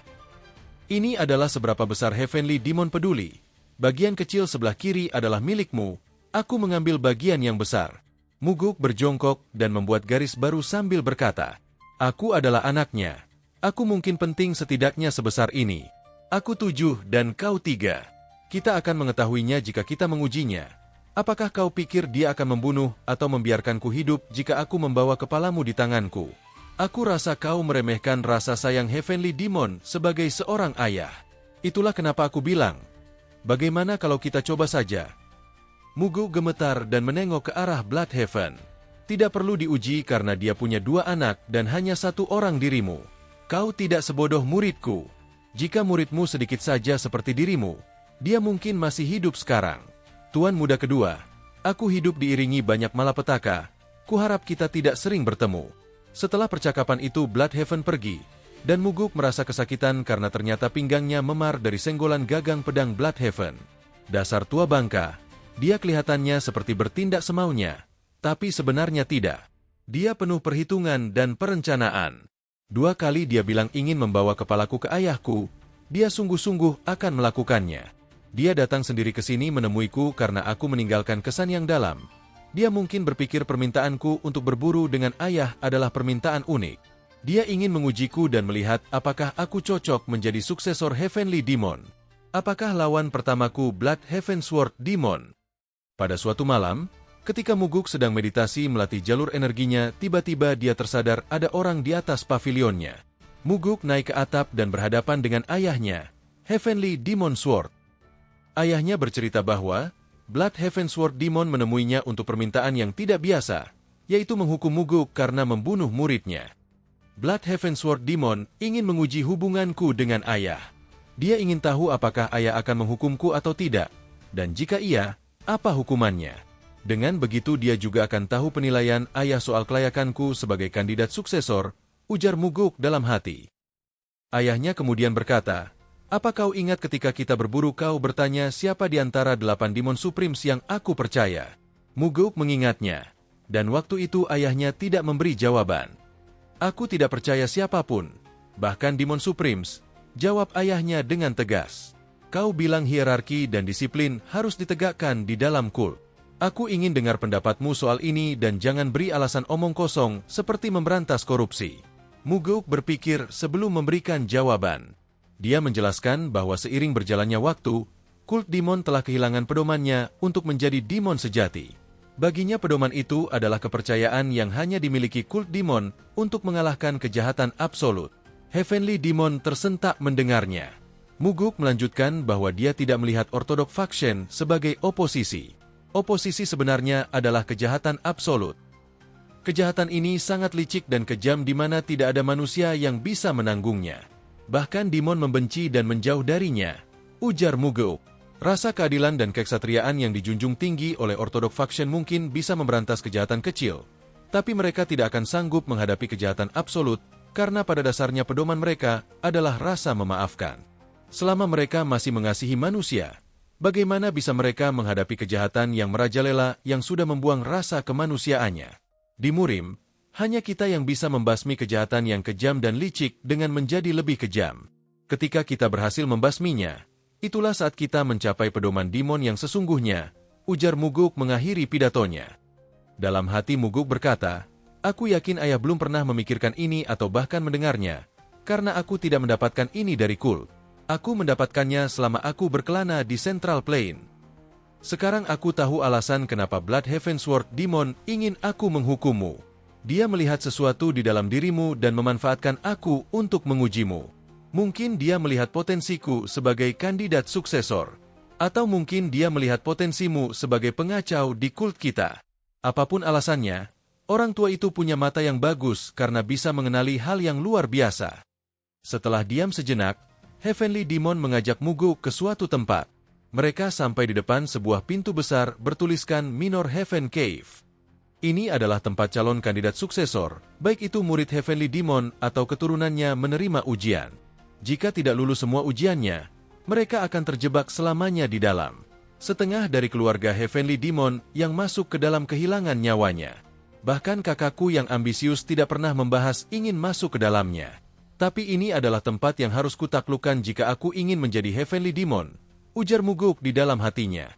Speaker 1: Ini adalah seberapa besar Heavenly Demon peduli. Bagian kecil sebelah kiri adalah milikmu, aku mengambil bagian yang besar. Muguk berjongkok dan membuat garis baru sambil berkata, "Aku adalah anaknya. Aku mungkin penting setidaknya sebesar ini. Aku 7 dan kau 3. Kita akan mengetahuinya jika kita mengujinya. Apakah kau pikir dia akan membunuh atau membiarkanku hidup jika aku membawa kepalamu di tanganku? Aku rasa kau meremehkan rasa sayang Heavenly Demon sebagai seorang ayah. Itulah kenapa aku bilang, bagaimana kalau kita coba saja?" Muguk gemetar dan menengok ke arah Bloodhaven. "Tidak perlu diuji karena dia punya 2 anak dan hanya 1 orang dirimu. Kau tidak sebodoh muridku. Jika muridmu sedikit saja seperti dirimu, dia mungkin masih hidup sekarang. Tuan Muda kedua, aku hidup diiringi banyak malapetaka. Kuharap kita tidak sering bertemu." Setelah percakapan itu Bloodhaven pergi, dan Muguk merasa kesakitan karena ternyata pinggangnya memar dari senggolan gagang pedang Bloodhaven. Dasar tua bangka, dia kelihatannya seperti bertindak semaunya, tapi sebenarnya tidak. Dia penuh perhitungan dan perencanaan. 2 kali dia bilang ingin membawa kepalaku ke ayahku, dia sungguh-sungguh akan melakukannya. Dia datang sendiri ke sini menemuiku karena aku meninggalkan kesan yang dalam. Dia mungkin berpikir permintaanku untuk berburu dengan ayah adalah permintaan unik. Dia ingin mengujiku dan melihat apakah aku cocok menjadi suksesor Heavenly Demon. Apakah lawan pertamaku Blood Heavensward Demon? Pada suatu malam, ketika Muguk sedang meditasi melatih jalur energinya, tiba-tiba dia tersadar ada orang di atas pavilionnya. Muguk naik ke atap dan berhadapan dengan ayahnya, Heavenly Demon Sword. Ayahnya bercerita bahwa Blood Heavensward Demon menemuinya untuk permintaan yang tidak biasa, yaitu menghukum Muguk karena membunuh muridnya. Blood Heavensward Demon ingin menguji hubunganku dengan ayah. Dia ingin tahu apakah ayah akan menghukumku atau tidak, dan jika iya, apa hukumannya. Dengan begitu dia juga akan tahu penilaian ayah soal kelayakanku sebagai kandidat suksesor, ujar Muguk dalam hati. Ayahnya kemudian berkata, "Apa kau ingat ketika kita berburu kau bertanya siapa di antara 8 Demon Supremes yang aku percaya?" Muguk mengingatnya, dan waktu itu ayahnya tidak memberi jawaban. "Aku tidak percaya siapapun, bahkan Demon Supremes," jawab ayahnya dengan tegas. "Kau bilang hierarki dan disiplin harus ditegakkan di dalam kult. Aku ingin dengar pendapatmu soal ini dan jangan beri alasan omong kosong seperti memberantas korupsi." Muguk berpikir sebelum memberikan jawaban. Dia menjelaskan bahwa seiring berjalannya waktu, kult demon telah kehilangan pedomannya untuk menjadi demon sejati. Baginya pedoman itu adalah kepercayaan yang hanya dimiliki kult demon untuk mengalahkan kejahatan absolut. Heavenly Demon tersentak mendengarnya. Muguk melanjutkan bahwa dia tidak melihat Orthodox Faction sebagai oposisi. Oposisi sebenarnya adalah kejahatan absolut. Kejahatan ini sangat licik dan kejam di mana tidak ada manusia yang bisa menanggungnya. Bahkan demon membenci dan menjauh darinya, ujar Muguk. Rasa keadilan dan keksatria yang dijunjung tinggi oleh Orthodox Faction mungkin bisa memberantas kejahatan kecil, tapi mereka tidak akan sanggup menghadapi kejahatan absolut karena pada dasarnya pedoman mereka adalah rasa memaafkan. Selama mereka masih mengasihi manusia, bagaimana bisa mereka menghadapi kejahatan yang merajalela yang sudah membuang rasa kemanusiaannya? Di Murim, hanya kita yang bisa membasmi kejahatan yang kejam dan licik dengan menjadi lebih kejam. Ketika kita berhasil membasminya, itulah saat kita mencapai pedoman demon yang sesungguhnya, ujar Muguk mengakhiri pidatonya. Dalam hati Muguk berkata, "Aku yakin ayah belum pernah memikirkan ini atau bahkan mendengarnya, karena aku tidak mendapatkan ini dari kult. Aku mendapatkannya selama aku berkelana di Central Plain. Sekarang aku tahu alasan kenapa Blood Heavensward Demon ingin aku menghukummu. Dia melihat sesuatu di dalam dirimu dan memanfaatkan aku untuk mengujimu. Mungkin dia melihat potensiku sebagai kandidat suksesor. Atau mungkin dia melihat potensimu sebagai pengacau di kult kita. Apapun alasannya, orang tua itu punya mata yang bagus karena bisa mengenali hal yang luar biasa." Setelah diam sejenak, Heavenly Demon mengajak Muguk ke suatu tempat. Mereka sampai di depan sebuah pintu besar bertuliskan Minor Heaven Cave. Ini adalah tempat calon kandidat suksesor, baik itu murid Heavenly Demon atau keturunannya menerima ujian. Jika tidak lulus semua ujiannya, mereka akan terjebak selamanya di dalam. Setengah dari keluarga Heavenly Demon yang masuk ke dalam kehilangan nyawanya. Bahkan kakakku yang ambisius tidak pernah membahas ingin masuk ke dalamnya. Tapi ini adalah tempat yang harus kutaklukkan jika aku ingin menjadi Heavenly Demon, ujar Muguk di dalam hatinya.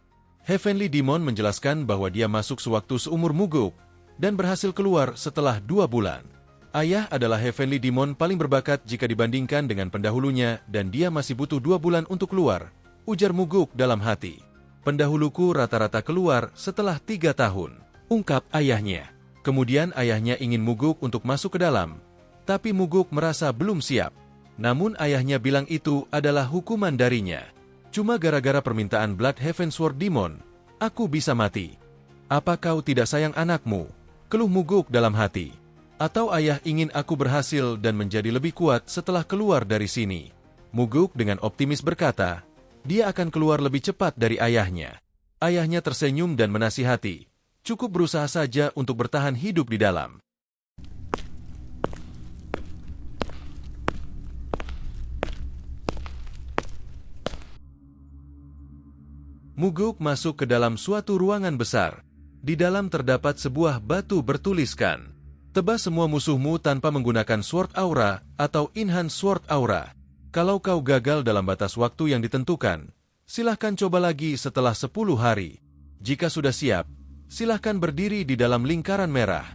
Speaker 1: Heavenly Demon menjelaskan bahwa dia masuk sewaktu seumur Muguk dan berhasil keluar setelah 2 bulan. Ayah adalah Heavenly Demon paling berbakat jika dibandingkan dengan pendahulunya dan dia masih butuh 2 bulan untuk keluar, ujar Muguk dalam hati. Pendahuluku rata-rata keluar setelah 3 tahun, ungkap ayahnya. Kemudian ayahnya ingin Muguk untuk masuk ke dalam, tapi Muguk merasa belum siap. Namun ayahnya bilang itu adalah hukuman darinya. Cuma gara-gara permintaan Blood Heavensward Demon, aku bisa mati. Apa kau tidak sayang anakmu? Keluh Muguk dalam hati. Atau ayah ingin aku berhasil dan menjadi lebih kuat setelah keluar dari sini? Muguk dengan optimis berkata, dia akan keluar lebih cepat dari ayahnya. Ayahnya tersenyum dan menasihati, cukup berusaha saja untuk bertahan hidup di dalam. Muguk masuk ke dalam suatu ruangan besar. Di dalam terdapat sebuah batu bertuliskan, tebas semua musuhmu tanpa menggunakan Sword Aura atau Enhanced Sword Aura. Kalau kau gagal dalam batas waktu yang ditentukan, Silahkan coba lagi setelah 10 hari. Jika sudah siap, silahkan berdiri di dalam lingkaran merah.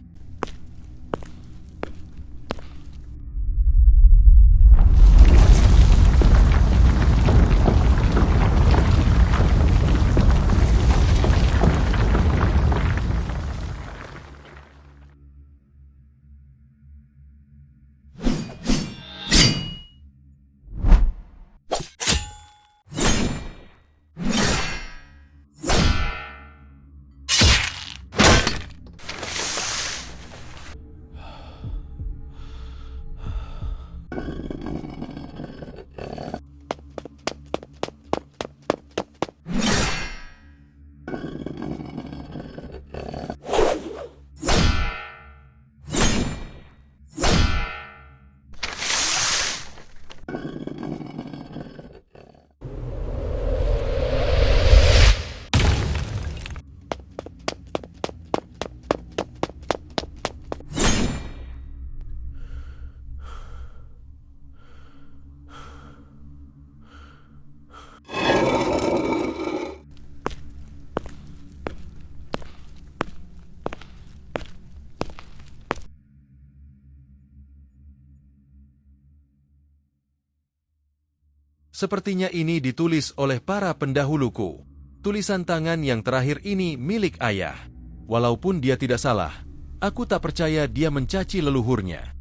Speaker 1: Sepertinya ini ditulis oleh para pendahuluku. Tulisan tangan yang terakhir ini milik ayah. Walaupun dia tidak salah, aku tak percaya dia mencaci leluhurnya.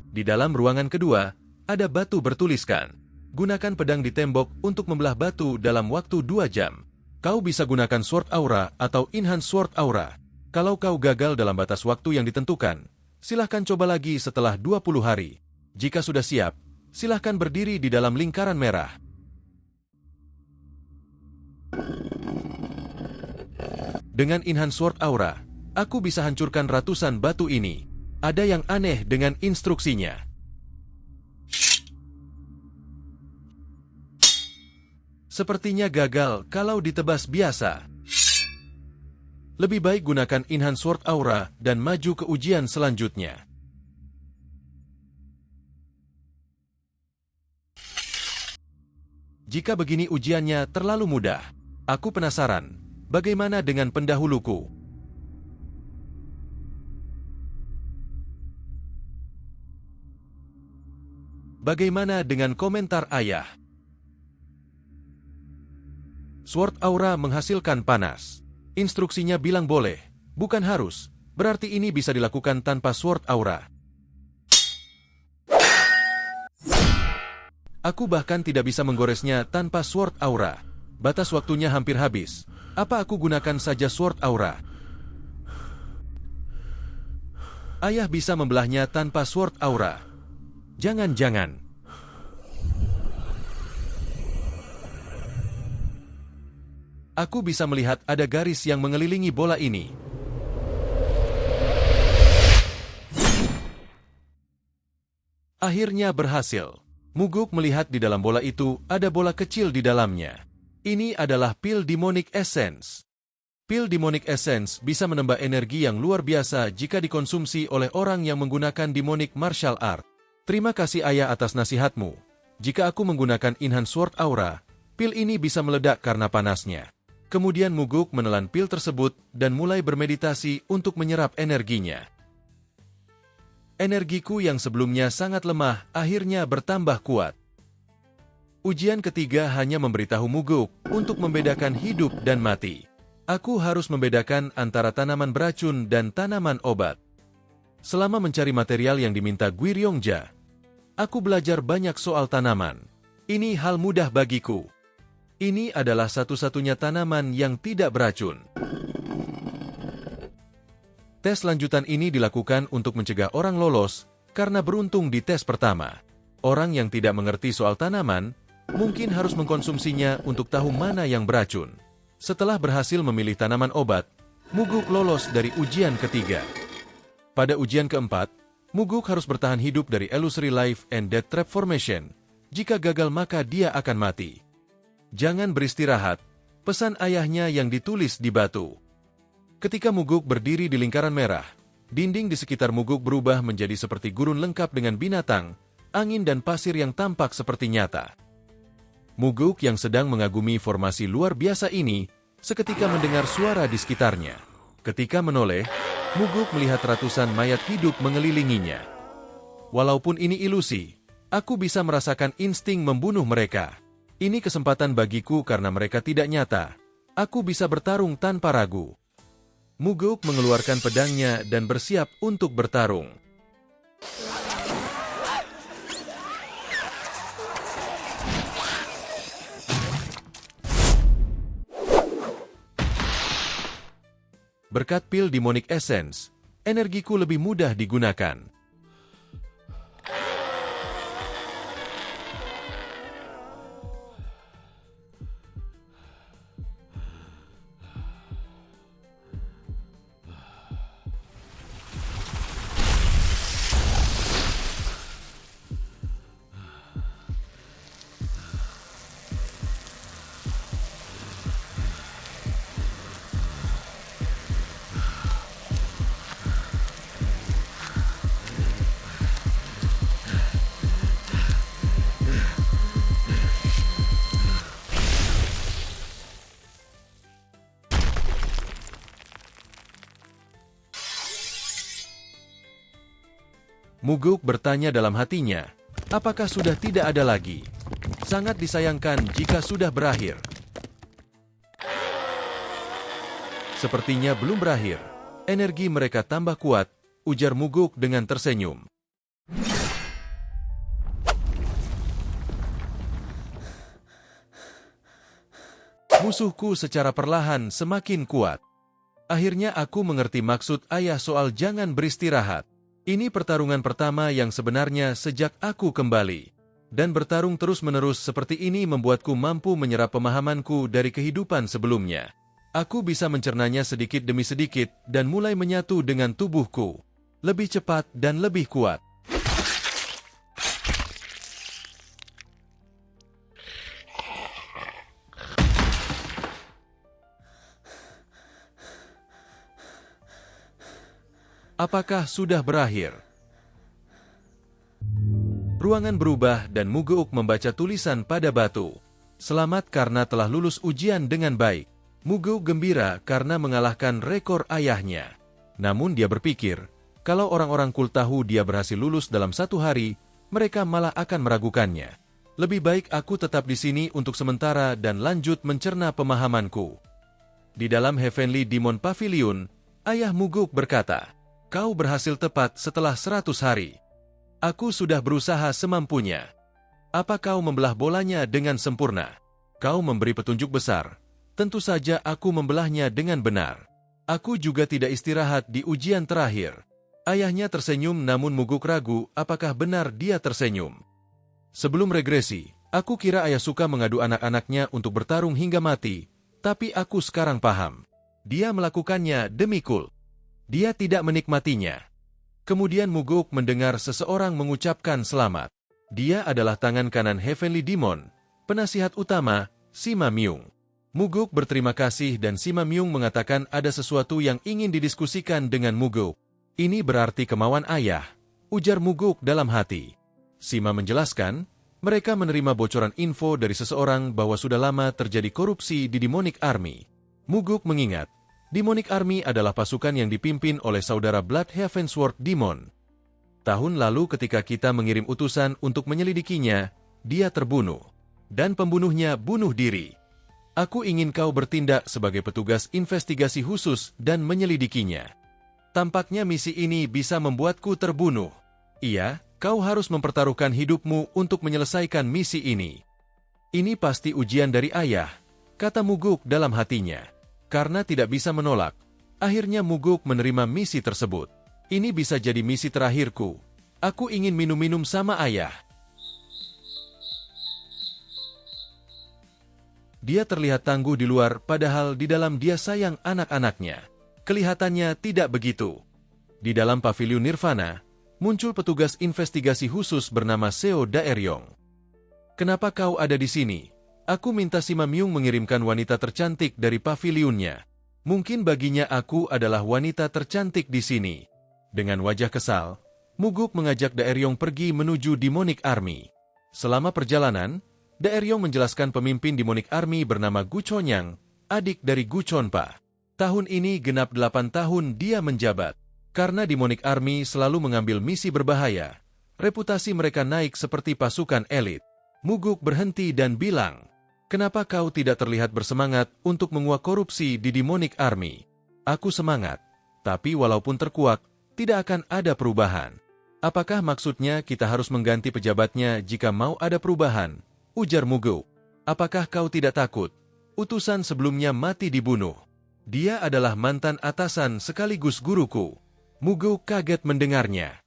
Speaker 1: Di dalam ruangan kedua, ada batu bertuliskan. Gunakan pedang di tembok untuk membelah batu dalam waktu 2 jam. Kau bisa gunakan Sword Aura atau Enhanced Sword Aura. Kalau kau gagal dalam batas waktu yang ditentukan, silahkan coba lagi setelah 20 hari. Jika sudah siap, silahkan berdiri di dalam lingkaran merah. Dengan Enhanced Sword Aura, aku bisa hancurkan ratusan batu ini. Ada yang aneh dengan instruksinya. Sepertinya gagal kalau ditebas biasa. Lebih baik gunakan Enhanced Sword Aura dan maju ke ujian selanjutnya. Jika begini ujiannya terlalu mudah, aku penasaran, bagaimana dengan pendahuluku? Bagaimana dengan komentar ayah? Sword Aura menghasilkan panas. Instruksinya bilang boleh, bukan harus. Berarti ini bisa dilakukan tanpa Sword Aura. Aku bahkan tidak bisa menggoresnya tanpa Sword Aura. Batas waktunya hampir habis. Apa aku gunakan saja Sword Aura? Ayah bisa membelahnya tanpa Sword Aura. Jangan-jangan. Aku bisa melihat ada garis yang mengelilingi bola ini. Akhirnya berhasil. Muguk melihat di dalam bola itu ada bola kecil di dalamnya. Ini adalah pil Demonic Essence. Pil Demonic Essence bisa menambah energi yang luar biasa jika dikonsumsi oleh orang yang menggunakan Demonic Martial Art. Terima kasih ayah atas nasihatmu. Jika aku menggunakan Enhanced Sword Aura, pil ini bisa meledak karena panasnya. Kemudian Muguk menelan pil tersebut dan mulai bermeditasi untuk menyerap energinya. Energiku yang sebelumnya sangat lemah akhirnya bertambah kuat. Ujian ketiga hanya memberitahu Muguk untuk membedakan hidup dan mati. Aku harus membedakan antara tanaman beracun dan tanaman obat. Selama mencari material yang diminta Guiryongja, aku belajar banyak soal tanaman. Ini hal mudah bagiku. Ini adalah satu-satunya tanaman yang tidak beracun. Tes lanjutan ini dilakukan untuk mencegah orang lolos karena beruntung di tes pertama. Orang yang tidak mengerti soal tanaman mungkin harus mengkonsumsinya untuk tahu mana yang beracun. Setelah berhasil memilih tanaman obat, Muguk lolos dari ujian ketiga. Pada ujian keempat, Muguk harus bertahan hidup dari Illusory Life and Death Trap Formation. Jika gagal maka dia akan mati. Jangan beristirahat, pesan ayahnya yang ditulis di batu. Ketika Muguk berdiri di lingkaran merah, dinding di sekitar Muguk berubah menjadi seperti gurun lengkap dengan binatang, angin dan pasir yang tampak seperti nyata. Muguk yang sedang mengagumi formasi luar biasa ini, seketika mendengar suara di sekitarnya. Ketika menoleh, Muguk melihat ratusan mayat hidup mengelilinginya. Walaupun ini ilusi, aku bisa merasakan insting membunuh mereka. Ini kesempatan bagiku karena mereka tidak nyata. Aku bisa bertarung tanpa ragu. Muguk mengeluarkan pedangnya dan bersiap untuk bertarung. Berkat pil Demonic Essence, energiku lebih mudah digunakan. Muguk bertanya dalam hatinya, apakah sudah tidak ada lagi? Sangat disayangkan jika sudah berakhir. Sepertinya belum berakhir. Energi mereka tambah kuat, ujar Muguk dengan tersenyum. Musuhku secara perlahan semakin kuat. Akhirnya aku mengerti maksud ayah soal jangan beristirahat. Ini pertarungan pertama yang sebenarnya sejak aku kembali. Dan bertarung terus-menerus seperti ini membuatku mampu menyerap pemahamanku dari kehidupan sebelumnya. Aku bisa mencernanya sedikit demi sedikit dan mulai menyatu dengan tubuhku. Lebih cepat dan lebih kuat. Apakah sudah berakhir? Ruangan berubah dan Muguk membaca tulisan pada batu. Selamat karena telah lulus ujian dengan baik. Muguk gembira karena mengalahkan rekor ayahnya. Namun dia berpikir, kalau orang-orang Kul tahu dia berhasil lulus dalam 1 hari, mereka malah akan meragukannya. Lebih baik aku tetap di sini untuk sementara dan lanjut mencerna pemahamanku. Di dalam Heavenly Demon Pavilion, ayah Muguk berkata, "Kau berhasil tepat setelah 100 hari. Aku sudah berusaha semampunya. Apa kau membelah bolanya dengan sempurna? Kau memberi petunjuk besar. Tentu saja aku membelahnya dengan benar. Aku juga tidak istirahat di ujian terakhir." Ayahnya tersenyum namun Muguk ragu apakah benar dia tersenyum. Sebelum regresi, aku kira ayah suka mengadu anak-anaknya untuk bertarung hingga mati, tapi aku sekarang paham. Dia melakukannya demi Kul. Dia tidak menikmatinya. Kemudian Muguk mendengar seseorang mengucapkan selamat. Dia adalah tangan kanan Heavenly Demon, penasihat utama, Sima Myung. Muguk berterima kasih dan Sima Myung mengatakan ada sesuatu yang ingin didiskusikan dengan Muguk. Ini berarti kemauan ayah, ujar Muguk dalam hati. Sima menjelaskan, mereka menerima bocoran info dari seseorang bahwa sudah lama terjadi korupsi di Demonic Army. Muguk mengingat, Demonic Army adalah pasukan yang dipimpin oleh saudara Blood Heavensward Demon. Tahun lalu ketika kita mengirim utusan untuk menyelidikinya, dia terbunuh. Dan pembunuhnya bunuh diri. Aku ingin kau bertindak sebagai petugas investigasi khusus dan menyelidikinya. Tampaknya misi ini bisa membuatku terbunuh. Iya, kau harus mempertaruhkan hidupmu untuk menyelesaikan misi ini. Ini pasti ujian dari ayah, kata Muguk dalam hatinya. Karena tidak bisa menolak, akhirnya Muguk menerima misi tersebut. Ini bisa jadi misi terakhirku. Aku ingin minum-minum sama ayah. Dia terlihat tangguh di luar, padahal di dalam dia sayang anak-anaknya. Kelihatannya tidak begitu. Di dalam pavilion Nirvana, muncul petugas investigasi khusus bernama Seo Daeryong. "Kenapa kau ada di sini? Aku minta Sima Myung mengirimkan wanita tercantik dari pavilionnya. Mungkin baginya aku adalah wanita tercantik di sini." Dengan wajah kesal, Muguk mengajak Daeryong pergi menuju Demonic Army. Selama perjalanan, Daeryong menjelaskan pemimpin Demonic Army bernama Gu Chonyang, adik dari Gu Chonpa. Tahun ini genap 8 tahun dia menjabat. Karena Demonic Army selalu mengambil misi berbahaya, reputasi mereka naik seperti pasukan elit. Muguk berhenti dan bilang, "Kenapa kau tidak terlihat bersemangat untuk menguak korupsi di Demonic Army?" "Aku semangat, tapi walaupun terkuak, tidak akan ada perubahan." "Apakah maksudnya kita harus mengganti pejabatnya jika mau ada perubahan?" ujar Muguk. "Apakah kau tidak takut? Utusan sebelumnya mati dibunuh. Dia adalah mantan atasan sekaligus guruku." Muguk kaget mendengarnya.